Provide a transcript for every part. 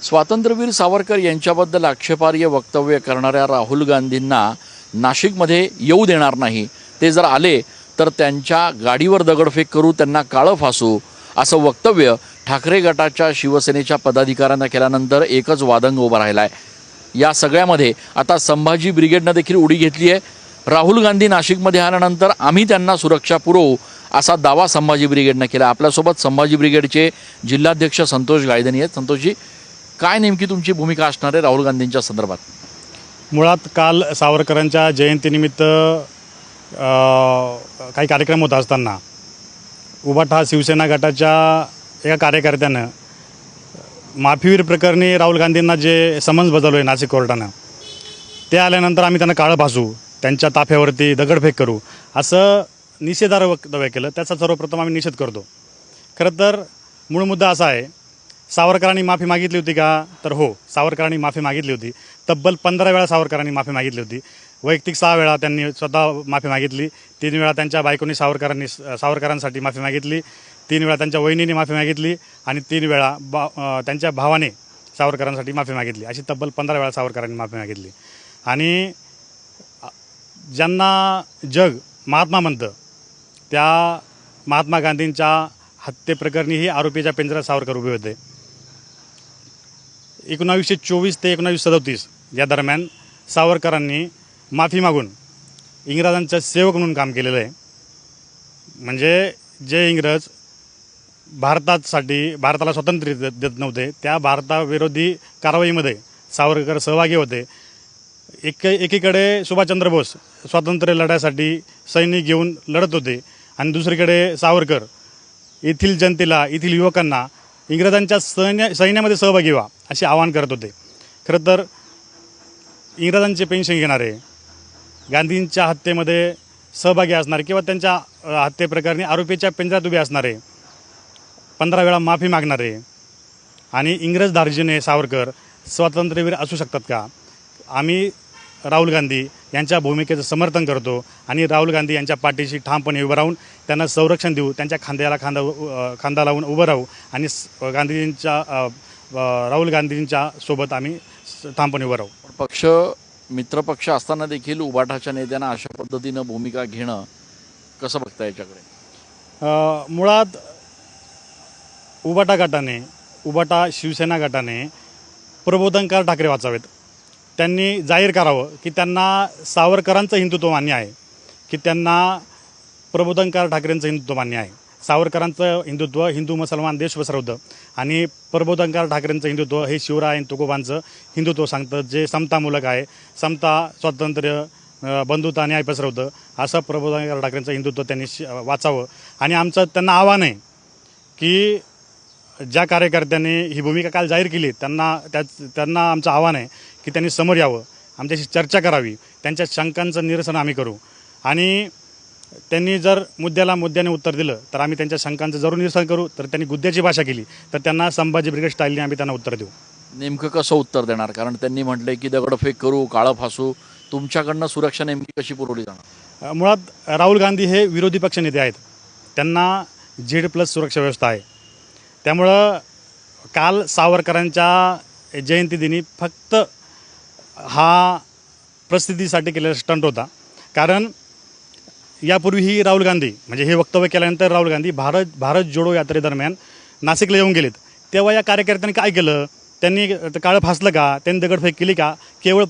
स्वातंत्र्यवीर सावरकर यांच्याबद्दल आक्षेपार्ह वक्तव्य करणाऱ्या राहुल गांधींना नाशिकमध्ये येऊ देणार नाही, ते जर आले तर त्यांच्या गाडीवर दगडफेक करू, त्यांना काळं फासू, असं वक्तव्य ठाकरे गटाच्या शिवसेनेच्या पदाधिकाऱ्यांना केल्यानंतर एकच वादंग उभा राहिला आहे। या सगळ्यामध्ये आता संभाजी ब्रिगेडनं देखील उडी घेतली आहे। राहुल गांधी नाशिकमध्ये आल्यानंतर आम्ही त्यांना सुरक्षा पुरवू असा दावा संभाजी ब्रिगेडनं केला। आपल्यासोबत संभाजी ब्रिगेडचे जिल्हाध्यक्ष संतोष गायधनी आहेत। संतोषजी, काय नेमकी तुमची भूमिका असणार आहे राहुल गांधींच्या संदर्भात? मुळात काल सावरकरांच्या जयंतीनिमित्त काही कार्यक्रम होत असताना उबाटा शिवसेना गटाच्या एका कार्यकर्त्यानं माफीवीर प्रकरणी राहुल गांधींना जे समन्स बजावलं आहे नाशिक कोर्टानं, ते आल्यानंतर आम्ही त्यांना काळं फासू, त्यांच्या ताफ्यावरती दगडफेक करू असं निषेधार्ह वक्तव्य केलं। त्याचा सर्वप्रथम आम्ही निषेध करतो। खरं तर मूळ मुद्दा असा आहे, सावरकरांनी माफी मागितली होती का? तर हो, सावरकरांनी माफी मागितली होती। तब्बल 15 वेळा सावरकरांनी माफी मागितली होती। वैयक्तिक 6 वेळा त्यांनी स्वतः माफी मागितली, 3 वेळा त्यांच्या बायकोनी सावरकरांसाठी माफी मागितली, 3 वेळा त्यांच्या वहिनीने माफी मागितली आणि 3 वेळा त्यांच्या भावाने सावरकरांसाठी माफी मागितली। अशी तब्बल 15 वेळा सावरकरांनी माफी मागितली। आणि ज्यांना जग महात्मा म्हणतं, त्या महात्मा गांधींच्या हत्येप्रकरणीही आरोपीच्या पिंजऱ्यात सावरकर उभे होते। 1924 ते 1937 या दरम्यान सावरकरांनी माफी मागून इंग्रजांचं सेवक म्हणून काम केलेलं आहे। म्हणजे जे इंग्रज भारताला स्वातंत्र्य देत नव्हते, त्या भारताविरोधी कारवाईमध्ये सावरकर सहभागी होते। एकीकडे सुभाषचंद्र बोस स्वातंत्र्य लढ्यासाठी सैनिक घेऊन लढत होते आणि दुसरीकडे सावरकर येथील जनतेला, येथील युवकांना इंग्रजांच्या सैन्यामध्ये सहभागी व्हा असे आवाहन करत होते। खरं तर इंग्रजांचे पेन्शन घेणारे, गांधींच्या हत्येमध्ये सहभागी असणारे किंवा त्यांच्या हत्येप्रकरणी आरोपीच्या पिंजऱ्यात उभे असणारे, 15 वेळा माफी मागणारे आणि इंग्रज धार्जिणे सावरकर स्वातंत्र्यवीर असू शकतात का? आम्ही राहुल गांधी यांच्या भूमिकेचं समर्थन करतो आणि राहुल गांधी यांच्या पाठीशी ठामपणे उभं राहून त्यांना संरक्षण देऊ, त्यांच्या खांद्याला खांदा लावून उभं राहू आणि राहुल गांधींच्या सोबत आम्ही ठामपणे उभं राहू। मित्रपक्ष असताना देखील उबाटाच्या नेत्यांना अशा पद्धतीनं भूमिका घेणं कसं बघता याच्याकडे? मुळात उबाटा शिवसेना गटाने प्रबोधनकार ठाकरे वाचावेत। त्यांनी जाहीर करावं की त्यांना सावरकरांचं हिंदुत्व मान्य आहे, की त्यांना प्रबोधनकार ठाकरेंचं हिंदुत्व मान्य आहे। सावरकरांचं हिंदुत्व हिंदू मुसलमान देश पसरवतं आणि प्रबोधनकार ठाकरेंचं हिंदुत्व हे शिवराय तुकोबांचं हिंदुत्व सांगतं, जे समतामूलक आहे, समता, स्वातंत्र्य, बंधुता, न्याय पसरवतं। असं प्रबोधनकार ठाकरेंचं हिंदुत्व त्यांनी वाचावं आणि आमचं त्यांना आव्हान आहे की ज्या कार्यकर्त्यांनी ही भूमिका काल जाहीर केली त्यांना आमचं आव्हान आहे की त्यांनी समोर यावं, आमच्याशी चर्चा करावी, त्यांच्या शंकांचं निरसन आम्ही करू आणि त्यांनी जर मुद्द्याने उत्तर दिलं तर आम्ही त्यांच्या शंकांचं जरूर निरसन करू। तर त्यांनी गुद्द्याची भाषा केली तर त्यांना संभाजी ब्रिगेड स्टाईलने आम्ही त्यांना उत्तर देऊ। नेमकं कसं उत्तर देणार? कारण त्यांनी म्हटलंय की दगडफेक करू, काळं फासू, तुमच्याकडनं सुरक्षा नेमकी कशी पुरवली जाणार? मुळात राहुल गांधी हे विरोधी पक्ष नेते आहेत, त्यांना Z+ सुरक्षा व्यवस्था आहे। त्यामुळं काल सावरकरांच्या जयंतीदिनी फक्त हा प्रसिद्धीसाठी केलेला स्टंट होता। कारण यापूर्वीही राहुल गांधी, म्हणजे हे वक्तव्य केल्यानंतर राहुल गांधी भारत जोडो यात्रेदरम्यान नाशिकला येऊन गेलेत, तेव्हा या कार्यकर्त्यांनी काय केलं? त्यांनी काळं फासलं का? त्यांनी दगडफेक केली का? केवळ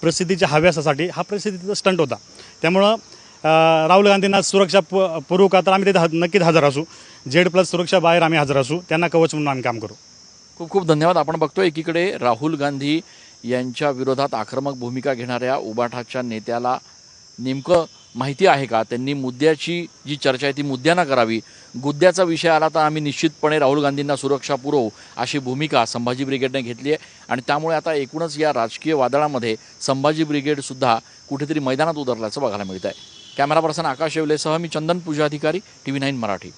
प्रसिद्धीच्या हव्यासासाठी हा प्रसिद्धीचा स्टंट होता। त्यामुळं राहुल गांधींना सुरक्षा पुरवू का? तर आम्ही तिथे नक्कीच हजर असू। Z+ सुरक्षा बाहेर आम्ही हजर असू, त्यांना कवच म्हणून आम्ही काम करू। खूप खूप धन्यवाद। आपण बघतो एकीकडे राहुल गांधी यांच्या विरोधात आक्रमक भूमिका घेणाऱ्या उबाटाच्या नेत्याला नेमकं माहिती आहे का? त्यांनी मुद्द्याची जी चर्चा आहे ती मुद्द्यानं करावी, गुद्द्याचा विषय आला तर आम्ही निश्चितपणे राहुल गांधींना सुरक्षा पुरवू अशी भूमिका संभाजी ब्रिगेडने घेतली आहे। आणि त्यामुळे आता एकूणच या राजकीय वादळामध्ये संभाजी ब्रिगेडसुद्धा कुठेतरी मैदानात उतरल्याचं बघायला मिळत आहे। कॅमेरा पर्सन आकाश येवलेसह मी चंदन पूजाधिकारी, TV9 मराठी।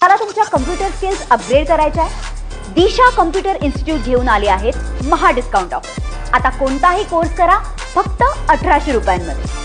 मला तुमच्या कम्प्युटर स्किल्स अपग्रेड करायच्या आहे? दिशा कम्प्युटर इन्स्टिट्यूट घेऊन आले आहेत महा डिस्काउंट ऑफर। आता कोणताही कोर्स करा फक्त 1800 रुपयांमध्ये।